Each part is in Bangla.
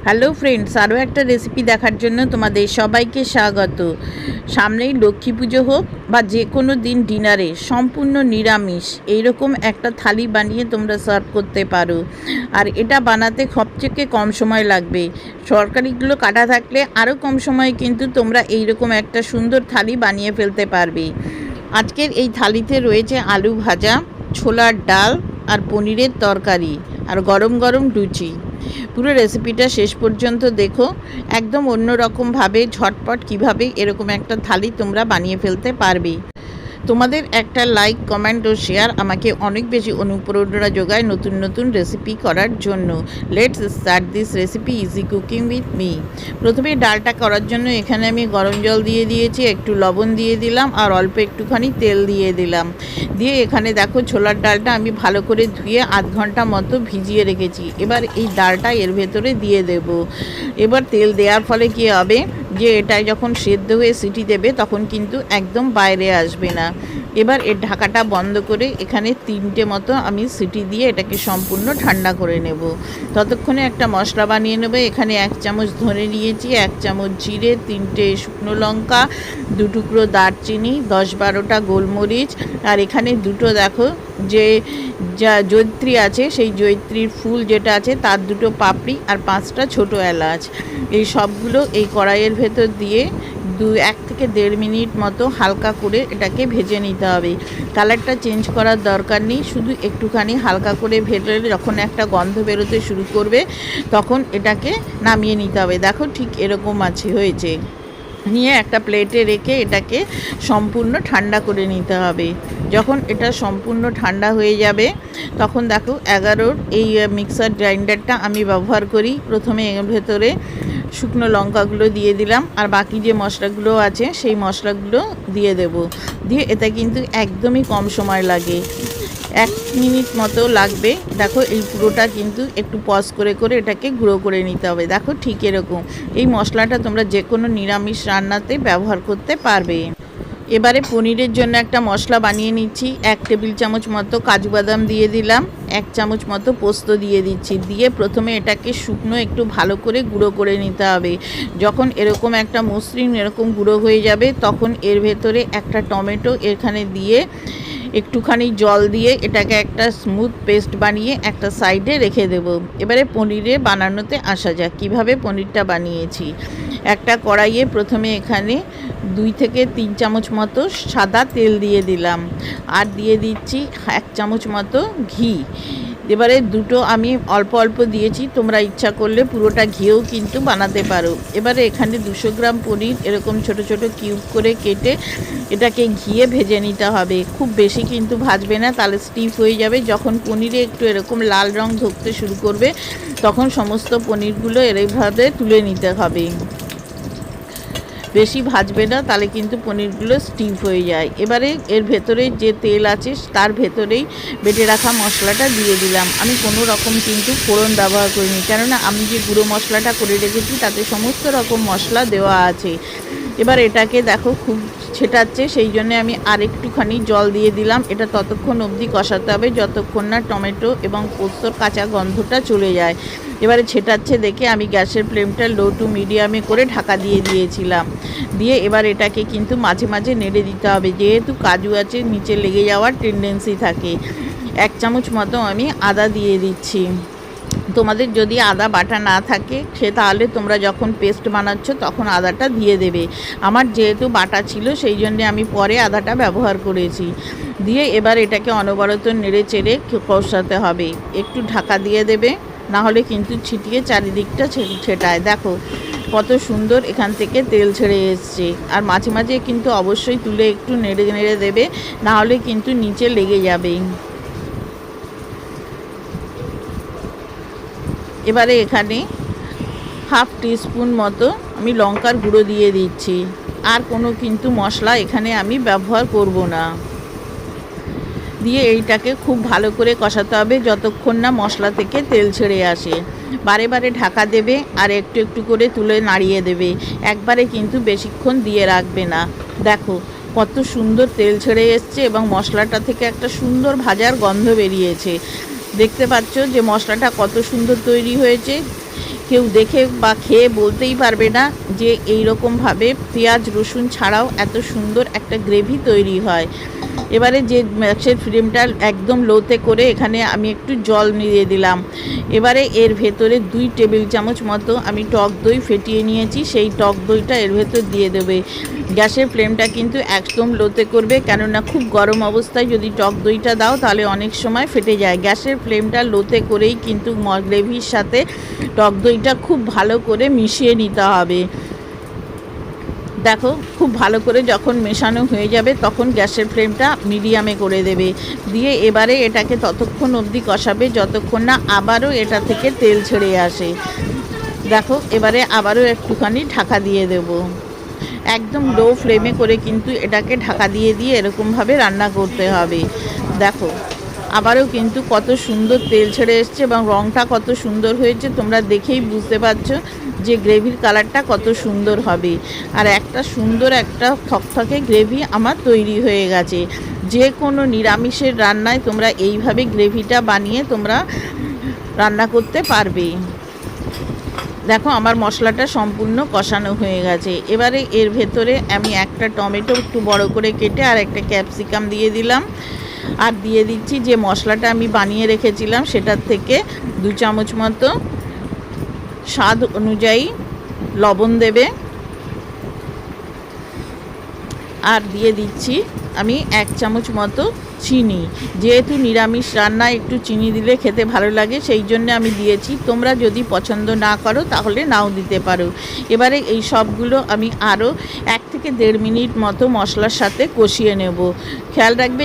হ্যালো ফ্রেন্ডস, আরও একটা রেসিপি দেখার জন্য তোমাদের সবাইকে স্বাগত। সামনেই লক্ষ্মী পুজো হোক বা যে কোনো দিন ডিনারে সম্পূর্ণ নিরামিষ এইরকম একটা থালি বানিয়ে তোমরা সার্ভ করতে পারো। আর এটা বানাতে সবথেকে কম সময় লাগবে। তরকারিগুলো কাটা থাকলে আরও কম সময়ে কিন্তু তোমরা এইরকম একটা সুন্দর থালি বানিয়ে ফেলতে পারবে। আজকের এই থালিতে রয়েছে আলু ভাজা, ছোলার ডাল আর পনিরের তরকারি আর গরম গরম লুচি। পুরো রেসিপিটা শেষ পর্যন্ত দেখো, একদম অন্যরকমভাবে ঝটপট কিভাবে এরকম একটা থালি তোমরা বানিয়ে ফেলতে পারবে। তোমাদের একটা লাইক, কমেন্ট ও শেয়ার আমাকে অনেক বেশি অনুপ্রেরণা যোগায় নতুন নতুন রেসিপি করার জন্য। Let's start this recipe easy cooking with me. প্রথমে ডালটা করার জন্য এখানে আমি গরম জল দিয়ে দিয়েছি, একটু লবণ দিয়ে দিলাম আর অল্প একটুখানি তেল দিয়ে দিলাম। দিয়ে এখানে দেখো ছোলার ডালটা আমি ভালো করে ধুয়ে আধ ঘন্টা মতো ভিজিয়ে রেখেছি। এবার এই ডালটা এর ভেতরে দিয়ে দেব। এবার তেল দেওয়ার ফলে কী হবে, যে এটা যখন সেদ্ধ হয়ে সিটি দেবে তখন কিন্তু একদম বাইরে আসবে না। এবার এর ঢাকাটা বন্ধ করে এখানে 3টে মতো আমি সিটি দিয়ে এটাকে সম্পূর্ণ ঠান্ডা করে নেব। ততক্ষণে একটা মশলা বানিয়ে নেব। এখানে 1 চামচ ধনে নিয়েছি, 1 চামচ জিরে, 3টে শুকনো লঙ্কা, 2 টুকরো দারচিনি, 10-12টা গোলমরিচ, আর এখানে দুটো দেখো যে জয়িত্রী আছে, সেই জয়িত্রীর ফুল যেটা আছে তার 2টো পাপড়ি আর 5টা ছোটো এলাচ। এই সবগুলো এই কড়াইয়ের ভেতর দিয়ে 1 থেকে 1.5 মিনিট মতো হালকা করে এটাকে ভেজে নিতে হবে। কালারটা চেঞ্জ করার দরকার নেই, শুধু একটুখানি হালকা করে ভেজে যখন একটা গন্ধ বেরোতে শুরু করবে তখন এটাকে নামিয়ে নিতে হবে। দেখো ঠিক এরকম হয়েছে। নিয়ে একটা প্লেটে রেখে এটাকে সম্পূর্ণ ঠান্ডা করে নিতে হবে। যখন এটা সম্পূর্ণ ঠান্ডা হয়ে যাবে তখন দেখো 11 এই মিক্সার গ্রাইন্ডারটা আমি ব্যবহার করি। প্রথমে এর ভেতরে শুকনো লঙ্কাগুলো দিয়ে দিলাম আর বাকি যে মশলাগুলো আছে সেই মশলাগুলো দিয়ে দেব। দিয়ে এটা কিন্তু একদমই কম সময় লাগে, 1 মিনিট মতো লাগবে। দেখো এই পুরোটা কিন্তু একটু পজ করে করে এটাকে গুঁড়ো করে নিতে হবে। দেখো ঠিক এরকম। এই মশলাটা তোমরা যে কোনো নিরামিষ রান্নাতে ব্যবহার করতে পারবে। এবারে পনিরের জন্য একটা মশলা বানিয়ে নিচ্ছি। 1 টেবিল চামচ মতো কাজু বাদাম দিয়ে দিলাম, 1 চামচ মতো পোস্ত দিয়ে দিচ্ছি। দিয়ে প্রথমে এটাকে শুকনো একটু ভালো করে গুঁড়ো করে নিতে হবে। যখন এরকম একটা মসৃণ এরকম গুঁড়ো হয়ে যাবে তখন এর ভেতরে একটা টমেটো এখানে দিয়ে একটুখানি জল দিয়ে এটাকে একটা স্মুথ পেস্ট বানিয়ে একটা সাইডে রেখে দেব। এবারে পনিরে বানানোতে আসা যাক, কীভাবে পনিরটা বানিয়েছি। একটা কড়াইয়ে প্রথমে এখানে 2 থেকে 3 চামচ মতো সাদা তেল দিয়ে দিলাম আর দিয়ে দিচ্ছি 1 চামচ মতো ঘি। এবারে দুটো আমি অল্প অল্প দিয়েছি, তোমরা ইচ্ছা করলে পুরোটা ঘিয়েও কিন্তু বানাতে পারো। এবারে এখানে 200 গ্রাম পনির এরকম ছোট ছোট কিউব করে কেটে এটাকে ঘিয়ে ভেজে নিতে হবে। খুব বেশি কিন্তু ভাজবে না, তাহলে স্টিফ হয়ে যাবে। যখন পনিরে একটু এরকম লাল রং ধরতে শুরু করবে তখন সমস্ত পনিরগুলো এইভাবে তুলে নিতে হবে। বেশি ভাজবে না, তাহলে কিন্তু পনিরগুলো স্টিফ হয়ে যায়। এবারে এর ভেতরে যে তেল আছে তার ভেতরেই বেটে রাখা মশলাটা দিয়ে দিলাম। আমি কোনো রকম কিন্তু ফোড়ন ব্যবহার করিনি, কেননা আমি যে গুঁড়ো মশলাটা করে রেখেছি তাতে সমস্ত রকম মশলা দেওয়া আছে। এবার এটাকে দেখো খুব ছেটাচ্ছে, সেই জন্য আমি আর একটুখানি জল দিয়ে দিলাম। এটা ততক্ষণ অবধি কষাতে হবে যতক্ষণ না টমেটো এবং পোস্তর কাঁচা গন্ধটা চলে যায়। এবারে ছেটাচ্ছে দেখে আমি গ্যাসের ফ্লেমটা লো টু মিডিয়ামে করে ঢাকা দিয়ে দিয়েছিলাম। দিয়ে এবার এটাকে কিন্তু মাঝে মাঝে নেড়ে দিতে হবে, যেহেতু কাজু আছে নিচে লেগে যাওয়ার টেন্ডেন্সি থাকে। 1 চামচ মতো আমি আদা দিয়ে দিচ্ছি। তোমাদের যদি আদা বাটা না থাকে তাহলে তোমরা যখন পেস্ট বানাচ্ছ তখন আদাটা দিয়ে দেবে। আমার যেহেতু বাটা ছিল সেই জন্যে আমি পরে আদাটা ব্যবহার করেছি। দিয়ে এবার এটাকে অনবরত নেড়ে চেড়ে কষাতে হবে। একটু ঢাকা দিয়ে দেবে, না হলে কিন্তু ছিটিয়ে চারিদিকটা ছেটায়। দেখো কত সুন্দর এখান থেকে তেল ছেড়ে এসছে। আর মাঝে মাঝে কিন্তু অবশ্যই তুলে একটু নেড়ে নেড়ে দেবে, না হলে কিন্তু নিচে লেগে যাবে। এবারে এখানে 1/2 টিস্পুন মতো আমি লঙ্কার গুঁড়ো দিয়ে দিচ্ছি। আর কোনো কিন্তু মশলা এখানে আমি ব্যবহার করব না। দিয়ে এইটাকে খুব ভালো করে কষাতে হবে যতক্ষণ না মশলা থেকে তেল ছেড়ে আসে। বারে বারে ঢাকা দেবে আর একটু একটু করে তুলে নাড়িয়ে দেবে, একবারে কিন্তু বেশিক্ষণ দিয়ে রাখবে না। দেখো কত সুন্দর তেল ছেড়ে এসছে এবং মশলাটা থেকে একটা সুন্দর ভাজার গন্ধ বেরিয়েছে। দেখতে পাচ্ছ যে মশলাটা কত সুন্দর তৈরি হয়েছে। কেউ দেখে বা খেয়ে বলতেই পারবে না যে এই রকমভাবে পেঁয়াজ রসুন ছাড়াও এত সুন্দর একটা গ্রেভি তৈরি হয়। এবারে যে গ্যাসের ফ্লেমটা একদম লোতে করে এখানে আমি একটু জল দিয়ে দিলাম। এবারে এর ভেতরে 2 টেবিল চামচ মতো আমি টক দই ফেটিয়ে নিয়েছি, সেই টক দইটা এর ভেতর দিয়ে দেবে। গ্যাসের ফ্লেমটা কিন্তু একদম লোতে করবে, কেননা খুব গরম অবস্থায় যদি টক দইটা দাও তাহলে অনেক সময় ফেটে যায়। গ্যাসের ফ্লেমটা লোতে করেই কিন্তু গ্রেভির সাথে টক দইটা খুব ভালো করে মিশিয়ে নিতে হবে। দেখো খুব ভালো করে যখন মেশানো হয়ে যাবে তখন গ্যাসের ফ্লেমটা মিডিয়ামে করে দেবে। দিয়ে এবারে এটাকে ততক্ষণ অবধি কষাবে যতক্ষণ না আবারও এটা থেকে তেল ছেড়ে আসে। দেখো এবারে আবারও একটুখানি ঢাকা দিয়ে দেব। একদম লো ফ্লেমে করে কিন্তু এটাকে ঢাকা দিয়ে দিয়ে এরকমভাবে রান্না করতে হবে। দেখো আবারও কিন্তু কত সুন্দর তেল ছেড়ে এসছে এবং রঙটা কত সুন্দর হয়েছে, তোমরা দেখেই বুঝতে পারছো যে গ্রেভির কালারটা কত সুন্দর হবে। আর একটা সুন্দর একটা থকথকে গ্রেভি আমার তৈরি হয়ে গেছে। যে কোনো নিরামিষের রান্নায় তোমরা এইভাবে গ্রেভিটা বানিয়ে তোমরা রান্না করতে পারবে। দেখো আমার মশলাটা সম্পূর্ণ কষানো হয়ে গেছে। এবারে এর ভেতরে আমি একটা টমেটো একটু বড় করে কেটে আর একটা ক্যাপসিকাম দিয়ে দিলাম। আর দিয়ে দিচ্ছি যে মশলাটা আমি বানিয়ে রেখেছিলাম সেটার থেকে 2 চামচ মতো স্বাদ অনুযায়ী লবণ দেবে। আর দিয়ে দিচ্ছি আমি 1 চামচ মতো চিনি। যেহেতু নিরামিষ রান্না একটু চিনি দিলে খেতে ভালো লাগে, সেই জন্য আমি দিয়েছি। তোমরা যদি পছন্দ না করো তাহলে নাও দিতে পারো। এবারে এই সবগুলো আমি আরও 1 থেকে 1.5 মিনিট মতো মশলার সাথে কষিয়ে নেব। খেয়াল রাখবে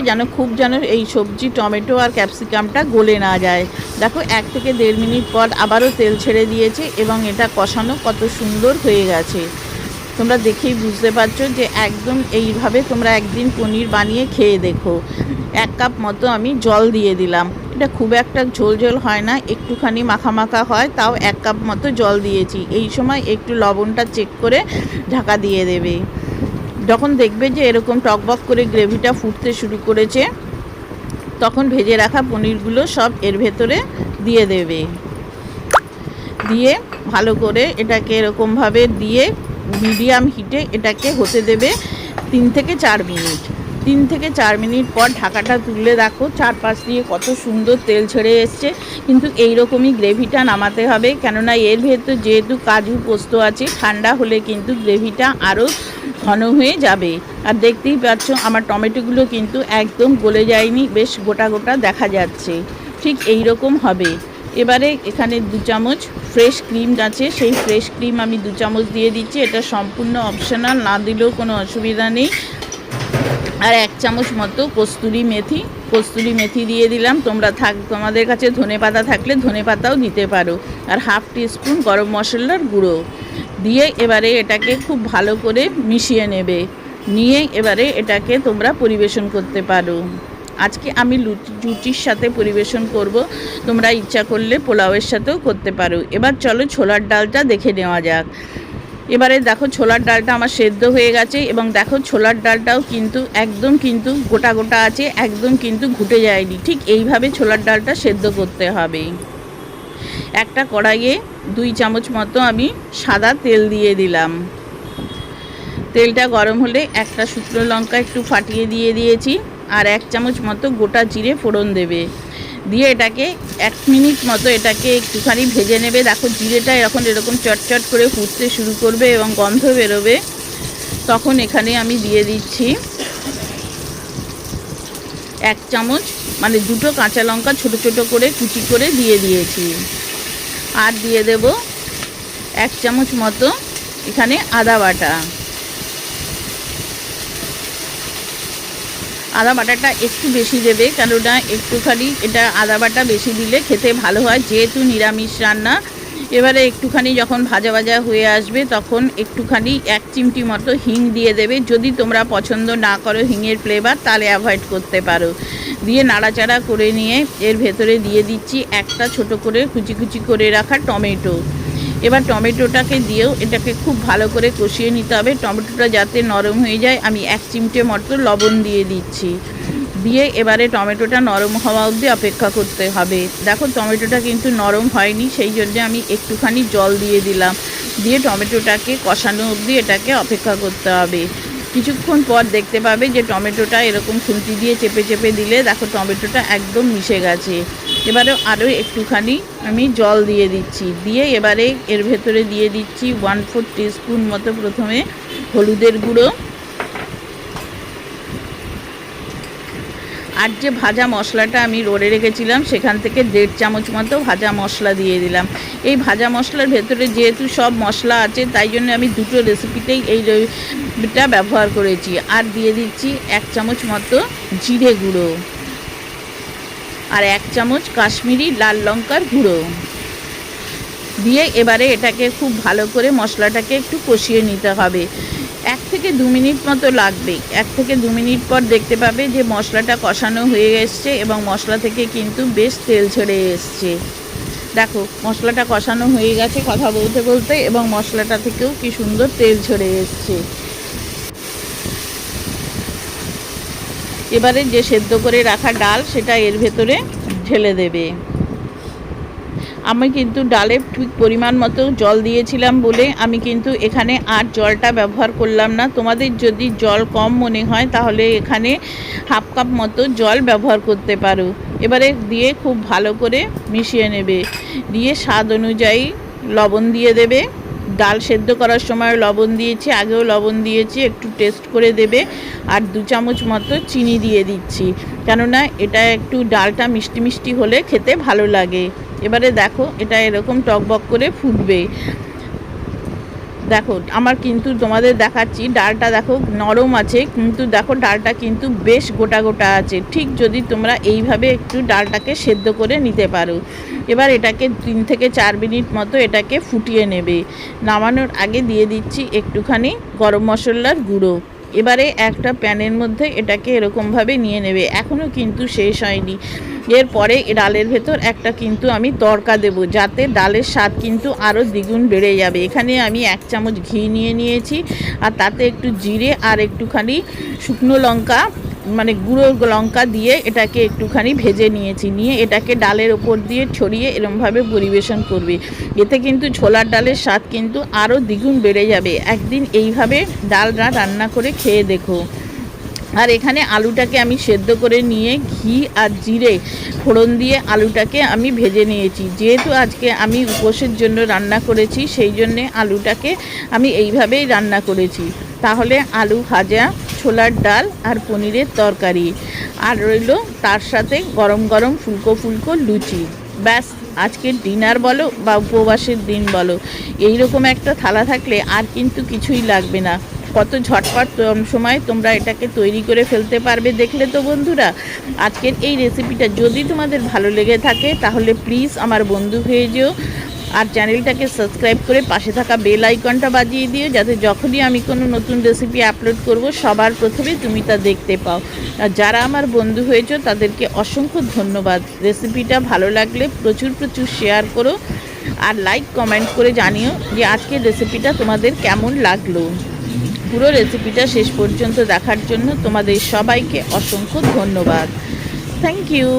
যেন এই সবজি টমেটো আর ক্যাপসিকামটা গলে না যায়। দেখো 1 থেকে 1.5 মিনিট পর আবারও তেল ছেড়ে দিয়েছে এবং এটা কষানো কত সুন্দর হয়ে গেছে। তোমরা দেখেই বুঝতে পারছো যে একদম এইভাবে তোমরা একদিন পনির বানিয়ে খেয়ে দেখো। 1 কাপ মতো আমি জল দিয়ে দিলাম। এটা খুব একটা ঝোল ঝোল হয় না, একটুখানি মাখা মাখা হয়, তাও 1 কাপ মতো জল দিয়েছি। এই সময় একটু লবণটা চেক করে ঢাকা দিয়ে দেবে। যখন দেখবে যে এরকম টকবক করে গ্রেভিটা ফুটতে শুরু করেছে তখন ভেজে রাখা পনিরগুলো সব এর ভেতরে দিয়ে দেবে। দিয়ে ভালো করে এটাকে এরকমভাবে দিয়ে মিডিয়াম হিটে এটাকে হতে দেবে 3 থেকে 4 মিনিট। 3 থেকে 4 মিনিট পর ঢাকাটা তুলে দেখো চারপাশ দিয়ে কত সুন্দর তেল ছেড়ে এসছে। কিন্তু এই রকমই গ্রেভিটা নামাতে হবে, কেননা এর ভেতর যেহেতু কাজু পোস্ত আছে, ঠান্ডা হলে কিন্তু গ্রেভিটা আরও ঘন হয়ে যাবে। আর দেখতেই পাচ্ছ আমার টমেটোগুলো কিন্তু একদম গলে যায়নি, বেশ গোটা গোটা দেখা যাচ্ছে। ঠিক এই রকম হবে। এবারে এখানে 2 চামচ ফ্রেশ ক্রিম আছে, সেই ফ্রেশ ক্রিম আমি 2 চামচ দিয়ে দিচ্ছি। এটা সম্পূর্ণ অপশনাল, না দিলেও কোনো অসুবিধা নেই। আর 1 চামচ মতো কস্তুরি মেথি দিয়ে দিলাম। তোমাদের কাছে ধনেপাতা থাকলে ধনেপাতাও দিতে পারো। আর 1/2 টিস্পুন গরম মশলার গুঁড়ো দিয়ে এবারে এটাকে খুব ভালো করে মিশিয়ে নেবে। নিয়ে এবারে এটাকে তোমরা পরিবেশন করতে পারো। আজকে আমি রুটির সাথে পরিবেশন করব, তোমরা ইচ্ছা করলে পোলাওয়ের সাথেও করতে পারো। এবার চলো ছোলার ডালটা দেখে নেওয়া যাক। এবারে দেখো ছোলার ডালটা আমার সেদ্ধ হয়ে গেছে এবং দেখো ছোলার ডালটাও কিন্তু একদম কিন্তু গোটা গোটা আছে, একদম কিন্তু ঘুটে যায়নি। ঠিক এইভাবে ছোলার ডালটা সেদ্ধ করতে হবে। একটা কড়াইয়ে 2 চামচ মতো আমি সাদা তেল দিয়ে দিলাম। তেলটা গরম হলে একটা শুকনো লঙ্কা একটু ফাটিয়ে দিয়ে দিয়েছি। আর 1 চামচ মতো গোটা জিরে ফোড়ন দেবে। দিয়ে এটাকে 1 মিনিট মতো এটাকে একটুখানি ভেজে নেবে। দেখো জিরেটা এরকম চটচট করে ফুটতে শুরু করবে এবং গন্ধ বেরোবে, তখন এখানে আমি দিয়ে দিচ্ছি 1 চামচ মানে 2টো কাঁচা লঙ্কা ছোট ছোট করে কুচি করে দিয়ে দিয়েছি। আর দিয়ে দেব 1 চামচ মতো এখানে আদা বাটা। আদা বাটাটা একটু বেশি দেবে, কেননা একটুখানি এটা আদা বাটা বেশি দিলে খেতে ভালো হয়, যেহেতু নিরামিষ রান্না। এবারে একটুখানি যখন ভাজা ভাজা হয়ে আসবে তখন একটুখানি 1 চিমটি মতো হিং দিয়ে দেবে। যদি তোমরা পছন্দ না করো হিঙের ফ্লেভার তাহলে অ্যাভয়েড করতে পারো। দিয়ে নাড়াচাড়া করে নিয়ে এর ভেতরে দিয়ে দিচ্ছি একটা ছোট করে কুচি কুচি করে রাখা টমেটো। এবার টমেটোটাকে দিয়েও এটাকে খুব ভালো করে কষিয়ে নিতে হবে। টমেটোটা যাতে নরম হয়ে যায় আমি 1 চিমটে মতো লবণ দিয়ে দিচ্ছি। দিয়ে এবারে টমেটোটা নরম হওয়া অবধি অপেক্ষা করতে হবে। দেখো টমেটোটা কিন্তু নরম হয়নি, সেই জন্য আমি একটুখানি জল দিয়ে দিলাম। দিয়ে টমেটোটাকে কষানো অবধি এটাকে অপেক্ষা করতে হবে। কিছুক্ষণ পর দেখতে পাবে যে টমেটোটা এরকম খুন্তি দিয়ে চেপে চেপে দিলে দেখো টমেটোটা একদম মিশে গেছে। এবারে আরও একটুখানি আমি জল দিয়ে দিচ্ছি। দিয়ে এবারে এর ভেতরে দিয়ে দিচ্ছি 1/4 টিস্পুন মতো প্রথমে হলুদের গুঁড়ো, আর যে ভাজা মশলাটা আমি রোড়ে রেখেছিলাম সেখান থেকে 1.5 চামচ মতো ভাজা মশলা দিয়ে দিলাম। এই ভাজা মশলার ভেতরে যেহেতু সব মশলা আছে তাই জন্য আমি দুটো রেসিপিতেই এইটা ব্যবহার করেছি। আর দিয়ে দিচ্ছি 1 চামচ মতো জিরে গুঁড়ো আর 1 চামচ কাশ্মীরি লাল লঙ্কার গুঁড়ো দিয়ে এবারে এটাকে খুব ভালো করে মশলাটাকে একটু কষিয়ে নিতে হবে। 1 থেকে 2 মিনিট মতো লাগবে। 1 থেকে 2 মিনিট পর দেখতে পাবে যে মশলাটা কষানো হয়ে এসছে এবং মশলা থেকে কিন্তু বেশ তেল ছেড়ে এসছে। দেখো মশলাটা কষানো হয়ে গেছে কথা বলতে বলতে, এবং মশলাটা থেকেও কি সুন্দর তেল ছেড়ে এসছে। এবারে যে সেদ্ধ করে রাখা ডাল সেটা এর ভেতরে ঢেলে দেবে। আমি কিন্তু ডালে ঠিক পরিমাণ মতো জল দিয়েছিলাম বলে আমি কিন্তু এখানে আর জলটা ব্যবহার করলাম না। তোমাদের যদি জল কম মনে হয় তাহলে এখানে 1/2 কাপ মতো জল ব্যবহার করতে পারো। এবারে দিয়ে খুব ভালো করে মিশিয়ে নেবে। দিয়ে স্বাদ অনুযায়ী লবণ দিয়ে দেবে। ডাল সেদ্ধ করার সময় লবণ দিয়েছি, আগেও লবণ দিয়েছি, একটু টেস্ট করে দেবে। আর 2 চামচ মতো চিনি দিয়ে দিচ্ছি, কেননা এটা একটু ডালটা মিষ্টি মিষ্টি হলে খেতে ভালো লাগে। এবারে দেখো এটা এরকম টকবক করে ফুটবে। দেখো আমার কিন্তু তোমাদের দেখাচ্ছি ডালটা দেখো নরম আছে, কিন্তু দেখো ডালটা কিন্তু বেশ গোটা গোটা আছে। ঠিক যদি তোমরা এইভাবে একটু ডালটাকে সেদ্ধ করে নিতে পারো। এবার এটাকে 3 থেকে 4 মিনিট মতো এটাকে ফুটিয়ে নেবে। নামানোর আগে দিয়ে দিচ্ছি একটুখানি গরম মশলার গুঁড়ো। এবারে একটা প্যানের মধ্যে এটাকে এরকমভাবে নিয়ে নেবে। এখনও কিন্তু শেষ হয়নি। এরপরে ডালের ভেতর একটা কিন্তু আমি তড়কা দেব, যাতে ডালের স্বাদ কিন্তু আরও দ্বিগুণ বেড়ে যাবে। এখানে আমি 1 চামচ ঘি নিয়ে নিয়েছি, আর তাতে একটু জিরে আর একটুখানি শুকনো লঙ্কা মানে গুঁড়ো লঙ্কা দিয়ে এটাকে একটুখানি ভেজে নিয়েছি। নিয়ে এটাকে ডালের ওপর দিয়ে ছড়িয়ে এরমভাবে পরিবেশন করবে। এতে কিন্তু ছোলার ডালের স্বাদ কিন্তু আরও দ্বিগুণ বেড়ে যাবে। একদিন এইভাবে ডালটা রান্না করে খেয়ে দেখো। আর এখানে আলুটাকে আমি সেদ্ধ করে নিয়ে ঘি আর জিরে ফোড়ন দিয়ে আলুটাকে আমি ভেজে নিয়েছি। যেহেতু আজকে আমি উপোসের জন্য রান্না করেছি সেই জন্যে আলুটাকে আমি এইভাবেই রান্না করেছি। তাহলে আলু ভাজা, ছোলার ডাল আর পনিরের তরকারি, আর রইল তার সাথে গরম গরম ফুলকো ফুলকো লুচি। ব্যাস, আজকের ডিনার বলো বা উপবাসের দিন বলো, এইরকম একটা থালা থাকলে আর কিন্তু কিছুই লাগবে না। কত ঝটপট সময় তোমরা এটাকে তৈরি করে ফেলতে পারবে। দেখলে তো বন্ধুরা, আজকের এই রেসিপিটা যদি তোমাদের ভালো লেগে থাকে তাহলে প্লিজ আমার বন্ধু হয়ে যেও, আর চ্যানেলটাকে সাবস্ক্রাইব করে পাশে থাকা বেল আইকনটা বাজিয়ে দিও, যাতে যখনই আমি কোনো নতুন রেসিপি আপলোড করব সবার প্রথমে তুমি তা দেখতে পাও। আর যারা আমার বন্ধু হয়েছো তাদেরকে অসংখ্য ধন্যবাদ। রেসিপিটা ভালো লাগলে প্রচুর প্রচুর শেয়ার করো, আর লাইক কমেন্ট করে জানিও যে আজকের রেসিপিটা তোমাদের কেমন লাগলো। পুরো রেসিপিটা শেষ পর্যন্ত দেখার জন্য তোমাদের সবাইকে অসংখ্য ধন্যবাদ। Thank you.